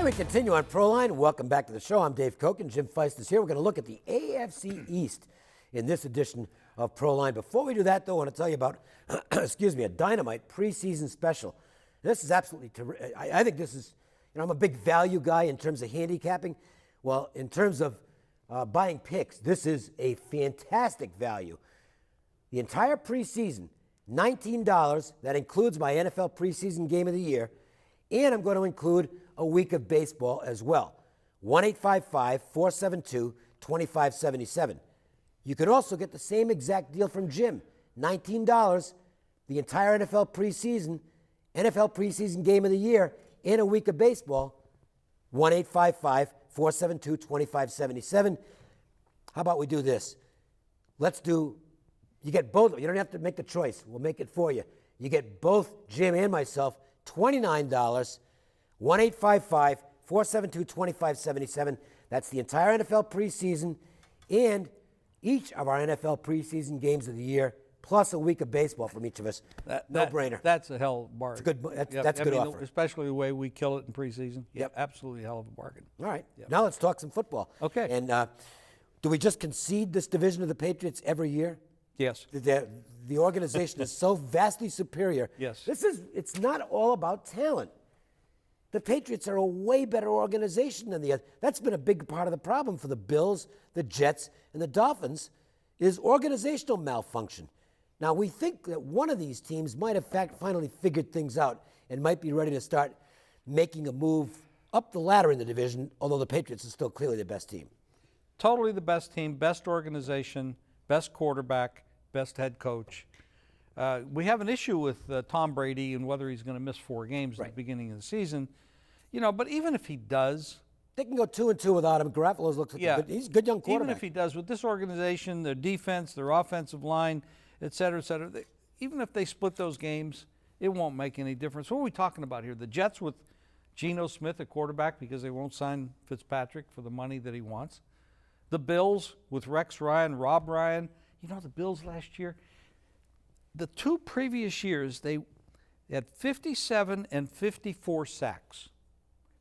We continue on Proline. Welcome back to the show. I'm Dave Cokin. Jim Feist is here. We're going to look at the AFC East in this edition of Proline. Before we do that, though, I want to tell you about, excuse me, a dynamite preseason special. This is absolutely terrific. I think this is, I'm a big value guy in terms of handicapping. Well, in terms of buying picks, this is a fantastic value. The entire preseason, $19. That includes my NFL preseason game of the year. And I'm going to include a week of baseball as well. 1-855-472-2577. You can also get the same exact deal from Jim. $19, the entire NFL preseason game of the year, and a week of baseball. 1-855-472-2577. How about we do this? You get both. You don't have to make the choice. We'll make it for you. You get both Jim and myself $29. 1-855-472-2577. That's the entire NFL preseason and each of our NFL preseason games of the year, plus a week of baseball from each of us. No-brainer. That's a hell of a bargain. That's a good offer. Especially the way we kill it in preseason. Yep. Absolutely a hell of a bargain. All right. Yep. Now let's talk some football. Okay. And do we just concede this division of the Patriots every year? Yes. The organization is so vastly superior. Yes. It's not all about talent. The Patriots are a way better organization than the other. That's been a big part of the problem for the Bills, the Jets, and the Dolphins is organizational malfunction. Now, we think that one of these teams might have finally figured things out and might be ready to start making a move up the ladder in the division, although the Patriots are still clearly the best team. Totally the best team, best organization, best quarterback, best head coach. We have an issue with Tom Brady and whether he's going to miss 4 games at the beginning of the season. But even if he does, they can go 2-2 without him. Garoppolo looks like he's a good young quarterback. Even if he does, with this organization, their defense, their offensive line, et cetera, even if they split those games, it won't make any difference. What are we talking about here? The Jets with Geno Smith at quarterback because they won't sign Fitzpatrick for the money that he wants. The Bills with Rex Ryan, Rob Ryan. The Bills last year, the 2 previous years, they had 57 and 54 sacks.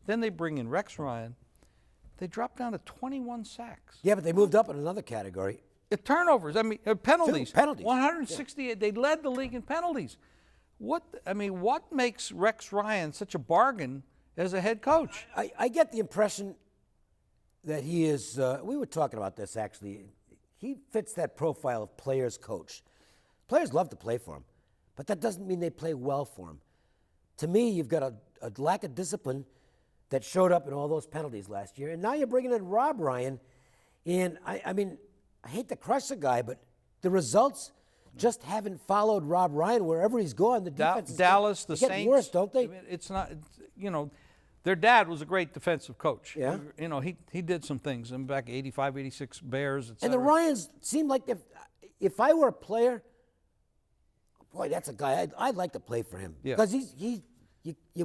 Then they bring in Rex Ryan. They drop down to 21 sacks. Yeah, but they moved up in another category. Turnovers. Penalties. Penalties. 168. Yeah. They led the league in penalties. What makes Rex Ryan such a bargain as a head coach? I get the impression that he is. We were talking about this actually. He fits that profile of players coach. Players love to play for him, but that doesn't mean they play well for him. To me, you've got a lack of discipline that showed up in all those penalties last year. And now you're bringing in Rob Ryan. And I hate to crush the guy, but the results just haven't followed Rob Ryan wherever he's gone. The defense Dallas, the Saints, getting worse, don't they? It's not, their dad was a great defensive coach. Yeah. He did some things back 85, 86 Bears, et cetera. And the Ryans seem like if I were a player, boy, that's a guy I'd like to play for him. Yeah. Because you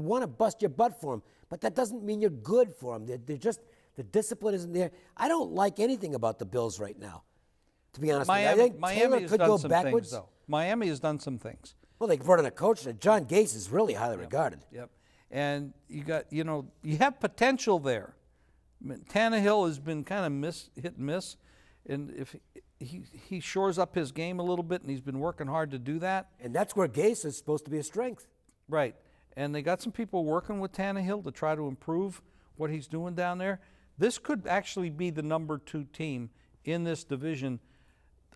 want to bust your butt for him, but that doesn't mean you're good for him. They're just, the discipline isn't there. I don't like anything about the Bills right now, to be honest with you. I think Taylor could go backwards. Miami has done some things. Well, they brought in a coach. John Gase is really highly regarded. Yep. And you have potential there. Tannehill has been kind of hit and miss. And if he shores up his game a little bit, and he's been working hard to do that. And that's where Gase is supposed to be a strength. Right. And they got some people working with Tannehill to try to improve what he's doing down there. This could actually be the number 2 team in this division.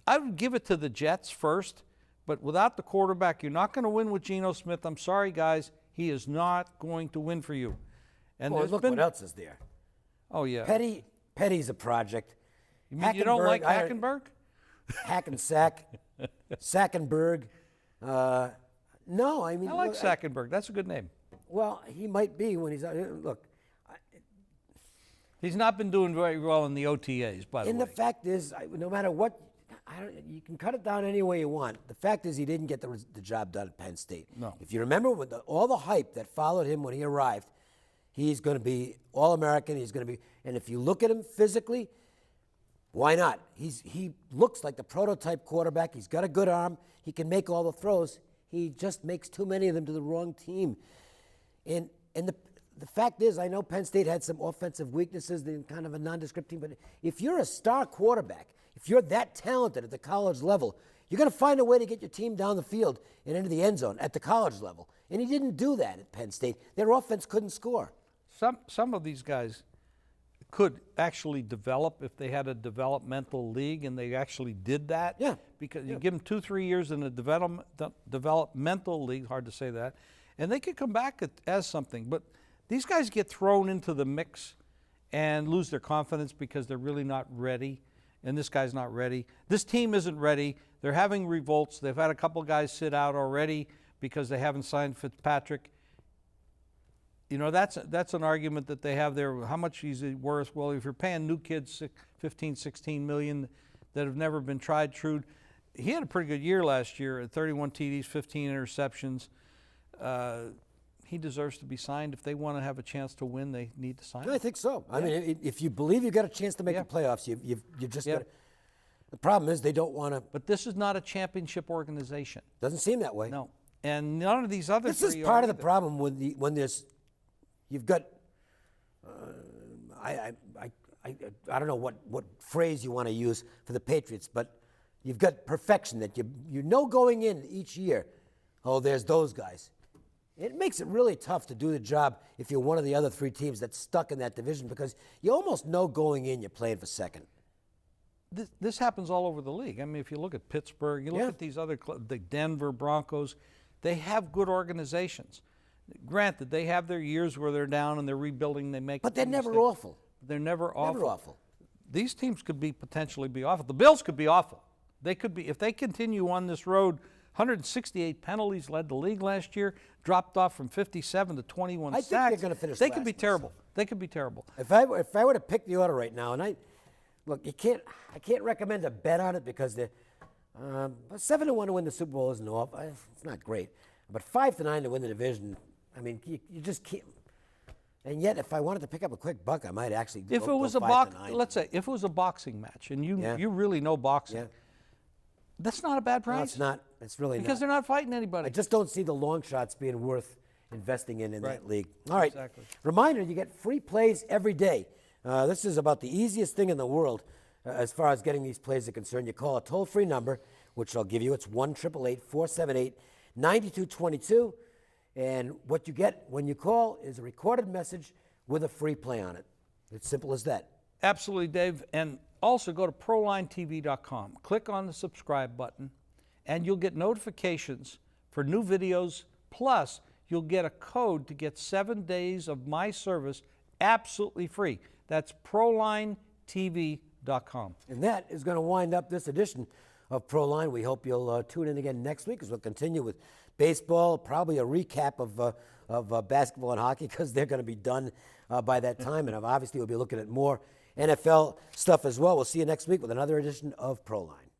I would give it to the Jets first, but without the quarterback, you're not going to win with Geno Smith. I'm sorry, guys. He is not going to win for you. And look what else is there. Oh, yeah. Petty's a project. You mean you don't like Hackenberg? Hackensack. Sackenberg. No, I like Sackenberg. That's a good name. Well, he might be when he's look. He's not been doing very well in the OTAs, by the way. And the fact is, no matter what, you can cut it down any way you want. The fact is, he didn't get the job done at Penn State. No. If you remember all the hype that followed him when he arrived, he's going to be All-American. And if you look at him physically, why not? He looks like the prototype quarterback. He's got a good arm. He can make all the throws. He just makes too many of them to the wrong team. And the fact is, I know Penn State had some offensive weaknesses, they're kind of a nondescript team, but if you're a star quarterback, if you're that talented at the college level, you're going to find a way to get your team down the field and into the end zone at the college level. And he didn't do that at Penn State. Their offense couldn't score. Some of these guys could actually develop if they had a developmental league, and they actually did that. Yeah. Because you give them 2-3 years in a developmental league, hard to say that, and they could come back as something. But these guys get thrown into the mix and lose their confidence because they're really not ready, and this guy's not ready. This team isn't ready. They're having revolts. They've had a couple guys sit out already because they haven't signed Fitzpatrick. You know, that's an argument that they have there. How much is he worth? Well, if you're paying new kids $15-16 million that have never been tried true, he had a pretty good year last year at 31 TDs, 15 interceptions. He deserves to be signed. If they want to have a chance to win, they need to sign him. I think so. Yeah. I mean, if you believe you've got a chance to make the playoffs, you've just got to. The problem is they don't want to. But this is not a championship organization. Doesn't seem that way. No. And none of these other This three is part are of the either. problem when there's, you've got, I don't know what phrase you want to use for the Patriots, but you've got perfection that you know going in each year, oh, there's those guys. It makes it really tough to do the job if you're one of the other three teams that's stuck in that division because you almost know going in you're playing for second. This happens all over the league. I mean, if you look at Pittsburgh, you look at these other clubs, the Denver Broncos, they have good organizations. Granted, they have their years where they're down and they're rebuilding. They make, but they're never awful. They're never awful. Never awful. These teams could potentially be awful. The Bills could be awful. They could be if they continue on this road. 168 penalties led the league last year. Dropped off from 57 to 21 sacks. I think they're going to finish. They could be terrible. They could be terrible. If I were to pick the order right now, and I can't recommend a bet on it because they're 7-1 to win the Super Bowl isn't off. It's not great, but 5-9 to win the division. I mean, you just can't. And yet, if I wanted to pick up a quick buck, I might actually. If it was let's say if it was a boxing match, and you really know boxing, that's not a bad price. No, it's not. It's really because not. they're not fighting anybody. I just don't see the long shots being worth investing in that league. All right. Exactly. Reminder: you get free plays every day. This is about the easiest thing in the world as far as getting these plays are concerned. You call a toll-free number, which I'll give you. It's 1-888-478-9222. And what you get when you call is a recorded message with a free play on it. It's simple as that. Absolutely, Dave. And also go to ProLineTV.com. Click on the subscribe button, and you'll get notifications for new videos. Plus, you'll get a code to get 7 days of my service absolutely free. That's ProLineTV.com. And that is going to wind up this edition of ProLine. We hope you'll tune in again next week as we'll continue with baseball, probably a recap of basketball and hockey because they're going to be done by that time. And obviously we'll be looking at more NFL stuff as well. We'll see you next week with another edition of ProLine.